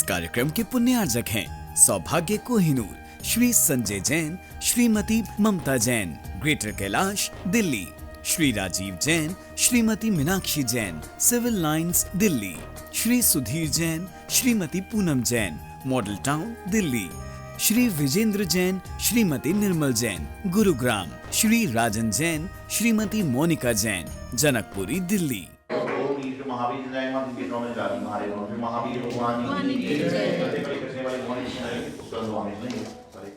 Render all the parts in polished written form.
कार्यक्रम के पुण्यार्जक हैं सौभाग्य Kohinoor, Shri Sanjay Jain, Shrimati Mamta Jain, Greater Kailash Delhi, Shri Rajiv Jain, Shrimati Meenakshi Jain, Civil Lines Delhi, Shri Sudhir Jain, Shrimati Poonam Jain, Model Town Delhi, Shri Vijender Jain, Shrimati Nirmal Jain, Gurugram, Shri Rajan Jain, Shrimati Monika Jain, Janakpuri Delhi. Mahavir जय मां के नाम में जाती मारे और महावीर भगवान की जय बड़े बड़े करने वाले भगवान की जय उसका स्वामी नहीं सारे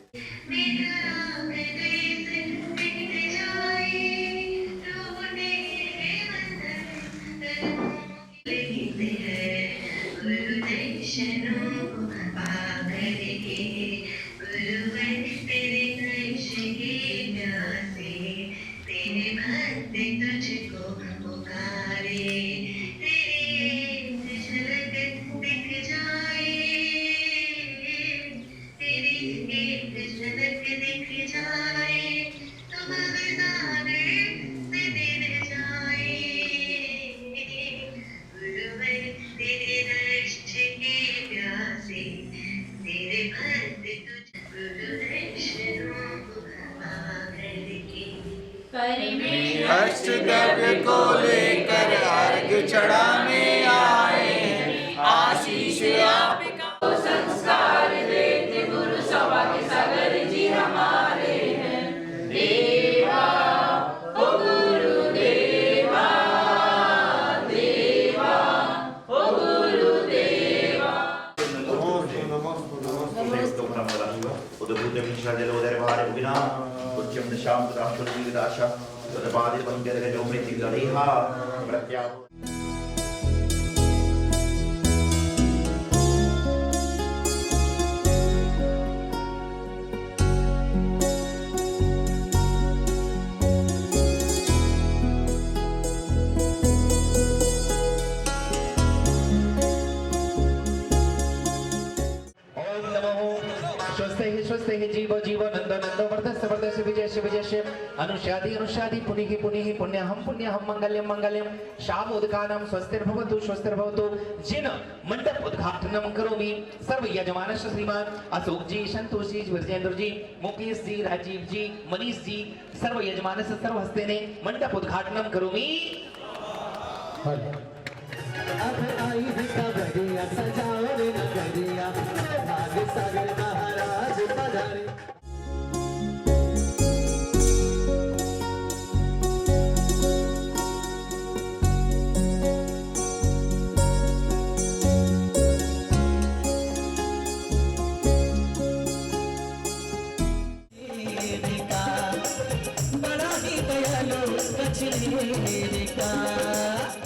अष्ट द्रव्य को लेकर अर्घ चढ़ाने आए, आशीष आपका संस्कार देते गुरु सभा के सागर जी हमारे हैं। देवा ओ गुरु देवा, देवा ओ गुरु देवा। स्वस्ते ही जीवो जीवो नंदो नंदो वर्धस्ते वर्धस्ते विजयस्य विजयस्य अनुष्यादि अनुष्यादि पुनिः पुण्यहं मंगल्यं मंगल्यं शामोदकानां स्वस्तिर्भवतु स्वस्तिर्भवतु। जिन मंडप उद्घाटनं करोमि सर्व यजमानस्य श्रीमान अशोक जी, संतोष जी, विजेंद्र जी, मुकेश जी, राजीव जी, मनीष जी, सर्व यजमानस्य सर्व हस्तेने मंडप उद्घाटनं करोमि। अब आई है कबड्डिया सजाओ रे नगरिया, भाग्य सागर महाराज पधारे।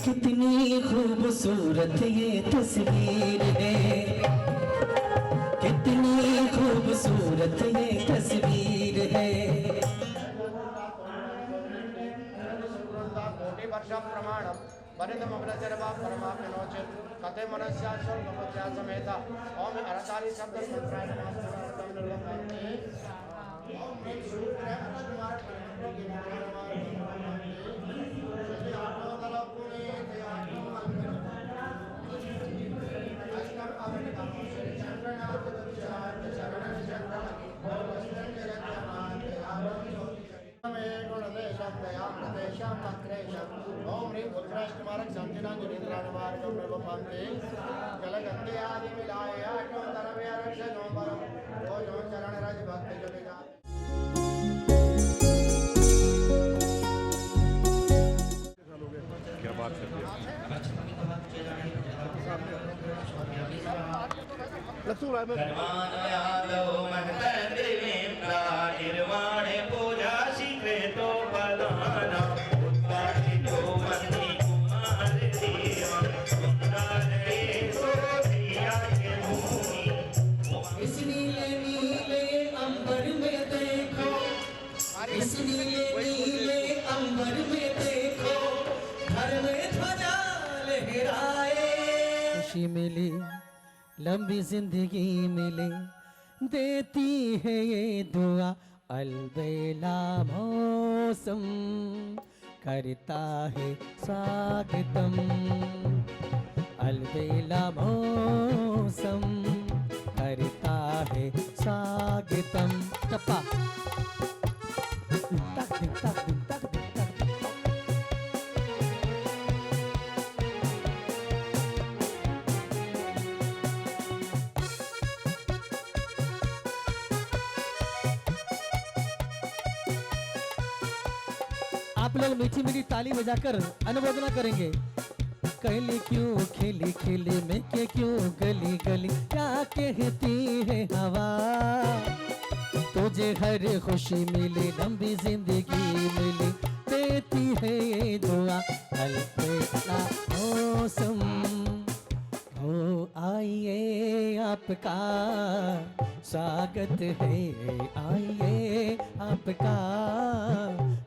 कितनी खूबसूरत ये तस्वीर है, कितनी खूबसूरत ये तस्वीर है। कोटि वर्ष प्रमाणम वरिदम अमृतर्वा परमाप्नोचित कते मनस्या स्वर्गमुद्रा समेत ओम अरतारी शब्द मंत्राय नमः निर्वहन्ते ओम सूत्र अक्षरमार ओम ह्रीं गुरुश्रेष्ठमारक शांतिनांजलिन्द्राणमार्गं निर्वपन्ते जलगंगे आदि मिलाय आठों तरवे रक्षणों परम रोजों चरण रज भक्ति जगजा। क्या बात करते हैं इस नीले नीले अंबर में देखो, इस नीले अंबर में देखो, घर में ध्वजा लहराए। खुशी मिली, लंबी जिंदगी मिले, देती है ये दुआ अलबेला मौसम करता है स्वागतम अलबेला मौसम। है स्वागतम। टप्पा तक दिन तक दिन तक दिन तक। आप लोग मीठी मीठी ताली बजाकर अनुमोदना करेंगे। कहले क्यों खेले खेले में के क्यों गली गली क्या कहती है हवा, तुझे हर खुशी मिले लंबी जिंदगी मिले देती है ये दुआ। हल्का मौसम हो आइए आपका स्वागत है, आइए आपका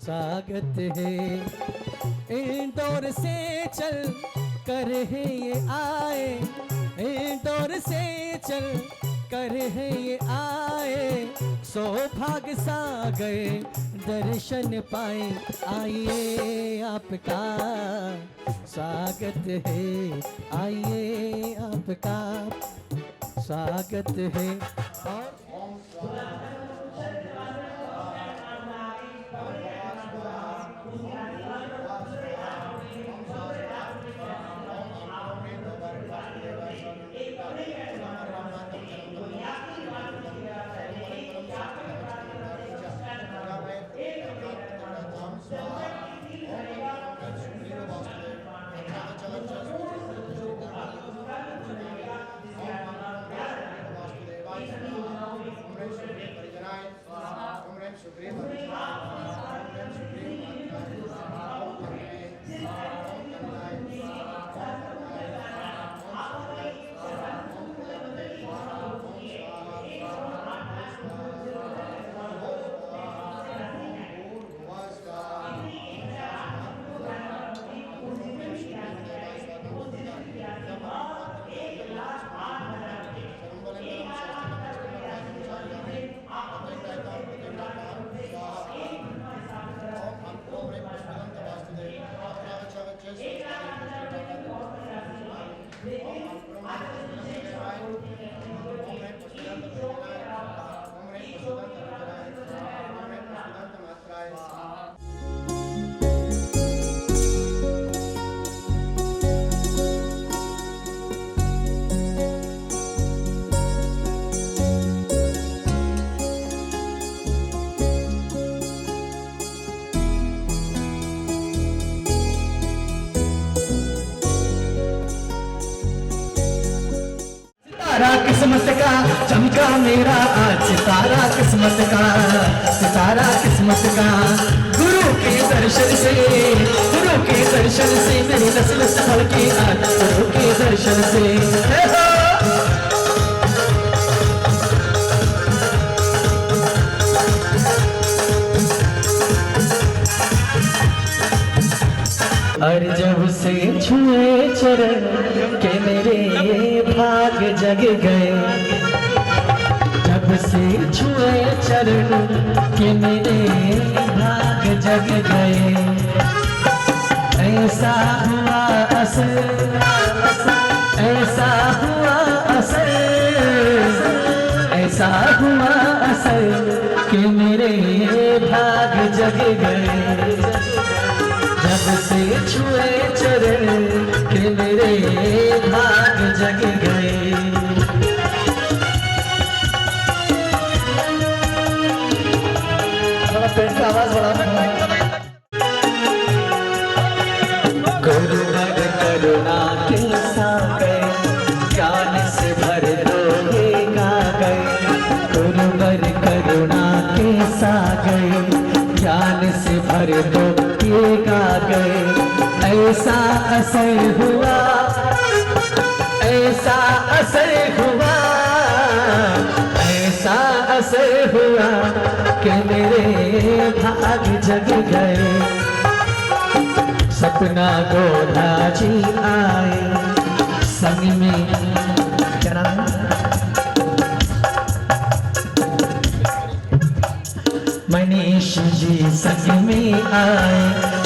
स्वागत है। इंदौर से चल कर है ये आए, इंदौर से चल कर है ये आए, सौभाग्य सागर दर्शन पाए। आइए आपका स्वागत है, आइए आपका स्वागत है। सितारा किस्मत का चमका मेरा आज, सितारा किस्मत का, सितारा किस्मत का। गुरु के दर्शन से, गुरु के दर्शन से मेरी नस्ल संभल के आज, गुरु के दर्शन से। और जब से छुए चरण के मेरे भाग जग गए, जब से छुए चरण के मेरे भाग जग गए। ऐसा हुआ असर, ऐसा हुआ असर, ऐसा हुआ असर कि मेरे भाग जग गए। जब से छुए चरण के मेरे भाग जग गए। पेट का आवाज बढ़ा। गुरुवर करुणा के सागर ज्ञान से भर दो गागर, गुरुवर करुणा के सागर ज्ञान से भर दो ये गागर। ऐसा असर हुआ, ऐसा असर हुआ, ऐसा असर हुआ कि मेरे भाग जग गए। सपना गोला जी आए संग में, क्या नाम है? मनीष जी संग में आए,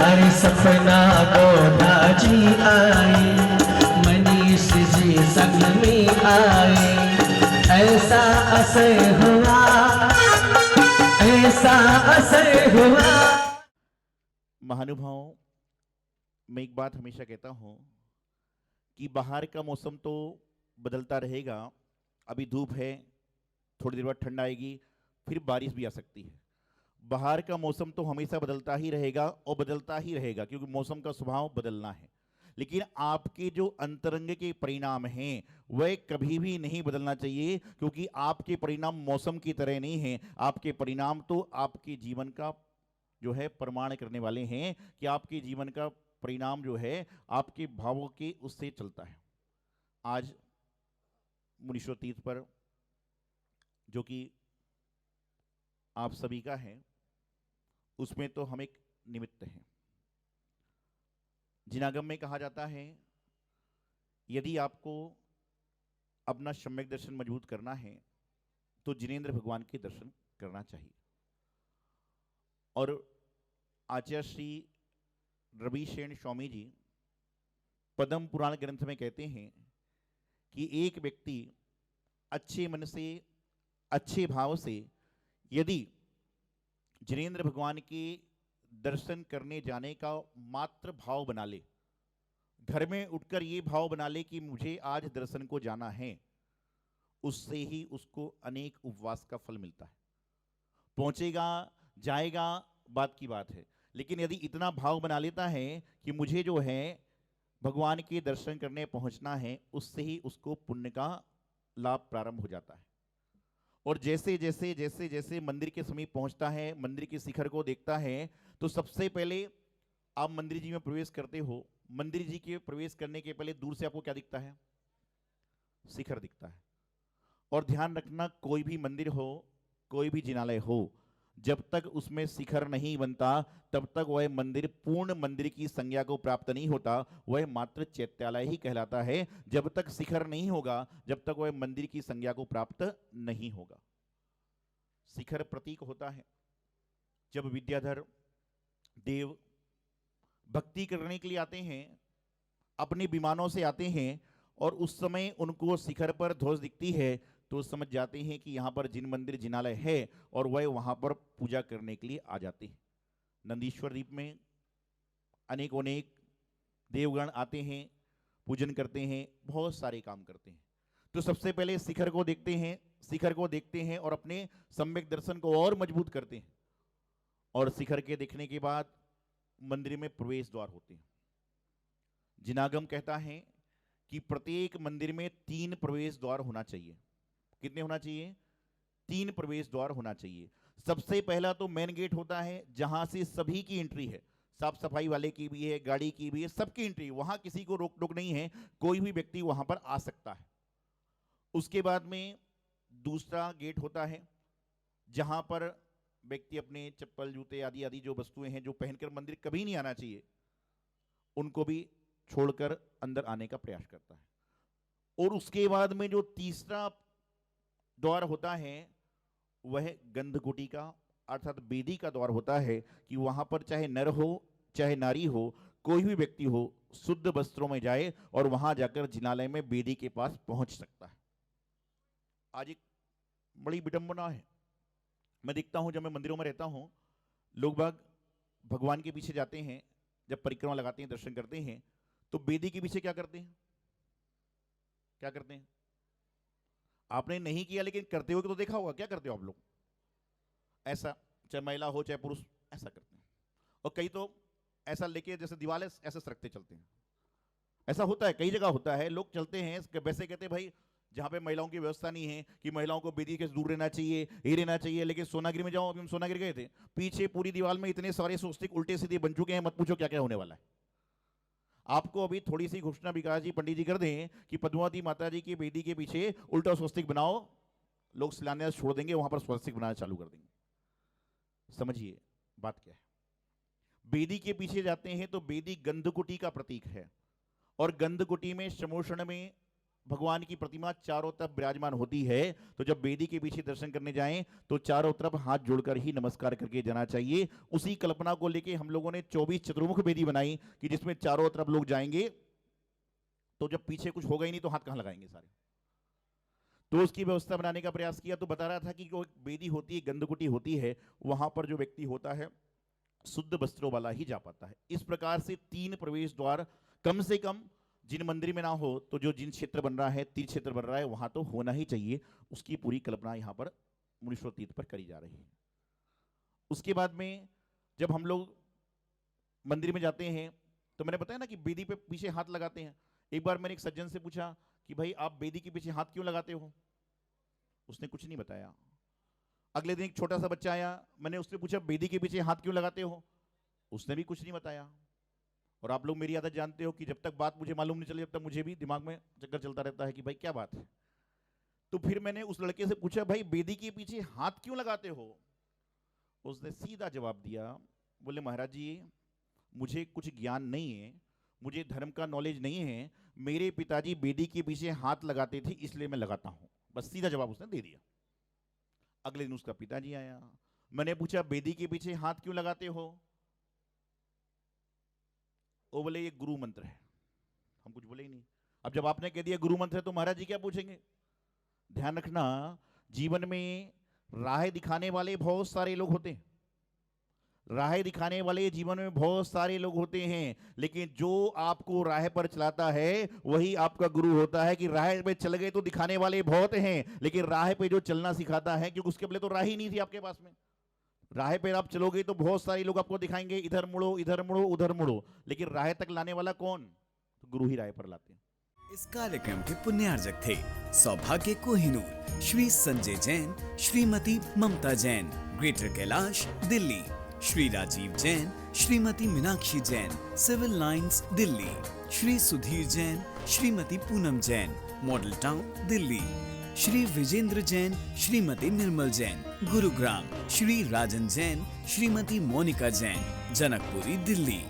अरे सपना गोला जी आए। मनीष जी संग में आए, ऐसा असर हुआ, ऐसा असर हुआ। महानुभाव, मैं एक बात हमेशा कहता हूँ कि बाहर का मौसम तो बदलता रहेगा। अभी धूप है, थोड़ी देर बाद ठंड आएगी, फिर बारिश भी आ सकती है। बाहर का मौसम तो हमेशा बदलता ही रहेगा और बदलता ही रहेगा, क्योंकि मौसम का स्वभाव बदलना है। लेकिन आपके जो अंतरंग के परिणाम हैं वह कभी भी नहीं बदलना चाहिए, क्योंकि आपके परिणाम मौसम की तरह नहीं हैं। आपके परिणाम तो आपके जीवन का जो है प्रमाण करने वाले हैं कि आपके जीवन का परिणाम जो है आपके भावों के उससे चलता है। आज मुनीश्वर तीर्थ पर जो कि आप सभी का है, उसमें तो हम एक निमित्त हैं। जिनागम में कहा जाता है, यदि आपको अपना सम्यक दर्शन मजबूत करना है तो जिनेंद्र भगवान के दर्शन करना चाहिए। और आचार्य श्री रविशेन स्वामी जी पद्म पुराण ग्रंथ में कहते हैं कि एक व्यक्ति अच्छे मन से, अच्छे भाव से यदि जिनेंद्र भगवान के दर्शन करने जाने का मात्र भाव बना ले, घर में उठकर ये भाव बना ले कि मुझे आज दर्शन को जाना है, उससे ही उसको अनेक उपवास का फल मिलता है। पहुंचेगा, जाएगा, बात की बात है, लेकिन यदि इतना भाव बना लेता है कि मुझे जो है भगवान के दर्शन करने पहुंचना है, उससे ही उसको पुण्य का लाभ प्रारंभ हो जाता है। और जैसे जैसे जैसे जैसे मंदिर के समीप पहुंचता है, मंदिर के शिखर को देखता है, तो सबसे पहले आप मंदिर जी में प्रवेश करते हो, मंदिर जी के प्रवेश करने के पहले दूर से आपको क्या दिखता है? शिखर दिखता है। और ध्यान रखना, कोई भी मंदिर हो, कोई भी जिनालय हो, जब तक उसमें शिखर नहीं बनता तब तक वह मंदिर पूर्ण मंदिर की संज्ञा को प्राप्त नहीं होता, वह मात्र चैत्यालय ही कहलाता है। जब तक शिखर नहीं होगा, जब तक वह मंदिर की संज्ञा को प्राप्त नहीं होगा। शिखर प्रतीक होता है। जब विद्याधर देव भक्ति करने के लिए आते हैं, अपने विमानों से आते हैं, और उस समय उनको शिखर पर ध्वज दिखती है, तो समझ जाते हैं कि यहाँ पर जिन मंदिर जिनालय है, और वह वहाँ पर पूजा करने के लिए आ जाते हैं। नंदीश्वर द्वीप में अनेक देवगण आते हैं, पूजन करते हैं, बहुत सारे काम करते हैं। तो सबसे पहले शिखर को देखते हैं, शिखर को देखते हैं और अपने सम्यक दर्शन को और मजबूत करते हैं। और शिखर के देखने के बाद मंदिर में प्रवेश द्वार होते हैं। जिनागम कहता है कि प्रत्येक मंदिर में 3 प्रवेश द्वार होना चाहिए। कितने होना चाहिए? 3 प्रवेश द्वार होना चाहिए। सबसे पहला तो मेन गेट होता है, जहां से सभी की एंट्री है, साफ सफाई वाले की भी है, गाड़ी की भी है, सबकी एंट्री, वहां किसी को रोक टोक नहीं है, कोई भी व्यक्ति वहां पर आ सकता है। उसके बाद में दूसरा गेट होता है, जहां पर व्यक्ति अपने चप्पल, जूते आदि आदि जो वस्तुएं हैं जो पहनकर मंदिर कभी नहीं आना चाहिए, उनको भी छोड़कर अंदर आने का प्रयास करता है। और उसके बाद में जो तीसरा द्वार होता है, वह गंधकुटी का अर्थात बेदी का द्वार होता है, कि वहां पर चाहे नर हो चाहे नारी हो, कोई भी व्यक्ति हो, शुद्ध वस्त्रों में जाए और वहां जाकर जिनालय में बेदी के पास पहुंच सकता है। आज एक बड़ी विडंबना है, मैं देखता हूं, जब मैं मंदिरों में रहता हूं, लोग बाग भगवान के पीछे जाते हैं, जब परिक्रमा लगाते हैं, दर्शन करते हैं, तो बेदी के पीछे क्या करते हैं? क्या करते हैं? आपने नहीं किया, लेकिन करते हुए तो देखा होगा। क्या करते हो आप लोग? ऐसा, चाहे महिला हो चाहे पुरुष, ऐसा करते हैं। और कई तो ऐसा लेके जैसे दीवार है, ऐसे सरकते चलते हैं। ऐसा होता है, कई जगह होता है, लोग चलते हैं वैसे, कहते हैं भाई जहां पे महिलाओं की व्यवस्था नहीं है कि महिलाओं को बेदी के दूर रहना चाहिए, ही रहना चाहिए, लेकिन सोनागिरी में जाओ, अभी हम सोनागिरी गए थे, पीछे पूरी दीवार में इतने सारे स्वस्तिक उल्टे सीधे बन चुके हैं, मत पूछो क्या क्या होने वाला है। आपको अभी थोड़ी सी घोषणा विकास जी पंडित जी कर दें कि पद्मावती माता जी की बेदी के पीछे उल्टा स्वस्तिक बनाओ, लोग शिलान्यास छोड़ देंगे, वहां पर स्वस्तिक बनाना चालू कर देंगे। समझिए बात क्या है। बेदी के पीछे जाते हैं तो बेदी गंधकुटी का प्रतीक है, और गंधकुटी में समोषण में भगवान की प्रतिमा चारों तरफ विराजमान होती है। तो जब बेदी के पीछे दर्शन करने जाएं तो चारों तरफ हाथ जोड़कर ही नमस्कार करके जाना चाहिए। उसी कल्पना को लेके हम लोगों ने 24 चतुर्मुख बेदी बनाई कि जिसमें चारों तरफ लोग जाएंगे, तो जब पीछे कुछ होगा ही नहीं तो हाथ कहां लगाएंगे सारे। तो उसकी व्यवस्था बनाने का प्रयास किया। तो बता रहा था कि जो एक बेदी होती है, गंधकुटी होती है, वहां पर जो व्यक्ति होता है शुद्ध वस्त्रों वाला ही जा पाता है। इस प्रकार से 3 प्रवेश द्वार कम से कम जिन मंदिर में ना हो तो जो जिन क्षेत्र बन रहा है, तीर्थ क्षेत्र बन रहा है, वहां तो होना ही चाहिए। उसकी पूरी कल्पना यहाँ पर मुनीश्वर तीर्थ पर करी जा रही है। उसके बाद में जब हम लोग मंदिर में जाते हैं तो मैंने बताया ना कि बेदी पे पीछे हाथ लगाते हैं। एक बार मैंने एक सज्जन से पूछा कि भाई आप बेदी के पीछे हाथ क्यों लगाते हो? उसने कुछ नहीं बताया। अगले दिन एक छोटा सा बच्चा आया, मैंने उससे पूछा बेदी के पीछे हाथ क्यों लगाते हो? उसने भी कुछ नहीं बताया। और आप लोग मेरी आदत जानते हो कि जब तक बात मुझे मालूम नहीं चली, जब तक मुझे भी दिमाग में चक्कर चलता रहता है कि भाई क्या बात है। तो फिर मैंने उस लड़के से पूछा भाई बेदी के पीछे हाथ क्यों लगाते हो? उसने सीधा जवाब दिया, बोले महाराज जी मुझे कुछ ज्ञान नहीं है, मुझे धर्म का नॉलेज नहीं है, मेरे पिताजी बेदी के पीछे हाथ लगाते थे इसलिए मैं लगाता हूं। बस सीधा जवाब उसने दे दिया। अगले दिन उसका पिताजी आया, मैंने पूछा बेदी के पीछे हाथ क्यों लगाते हो? वो बोले ये गुरु मंत्र है। हम कुछ बोले ही नहीं। अब जब आपने कह दिया गुरु मंत्र है तो महाराज जी क्या पूछेंगे? ध्यान रखना, जीवन में राह दिखाने वाले बहुत सारे लोग होते हैं, राह दिखाने वाले जीवन में बहुत सारे लोग होते हैं, लेकिन जो आपको राह पर चलाता है वही आपका गुरु होता है। कि राह पे चल गए तो दिखाने वाले बहुत हैं, लेकिन राह पे जो चलना सिखाता है, क्योंकि उसके पहले तो राह ही नहीं थी आपके पास में। राह पे आप चलोगे तो बहुत सारे लोग आपको दिखाएंगे, इधर मुड़ो, इधर मुड़ो, उधर मुड़ो, लेकिन राह तक लाने वाला कौन? तो गुरु ही राह पर लाते हैं। इस कार्यक्रम के पुण्यार्जक थे सौभाग्य Kohinoor, Shri Sanjay Jain, Shrimati Mamta Jain, Greater Kailash, Delhi, Shri Rajiv Jain, Shrimati Meenakshi Jain, Civil Lines, Delhi, Shri Sudhir Jain, Shrimati Poonam Jain, Model Town, Delhi, Shri Vijender Jain, Shrimati Nirmal Jain, Gurugram, Shri Rajan Jain, Shrimati Monika Jain, Janakpuri, Delhi.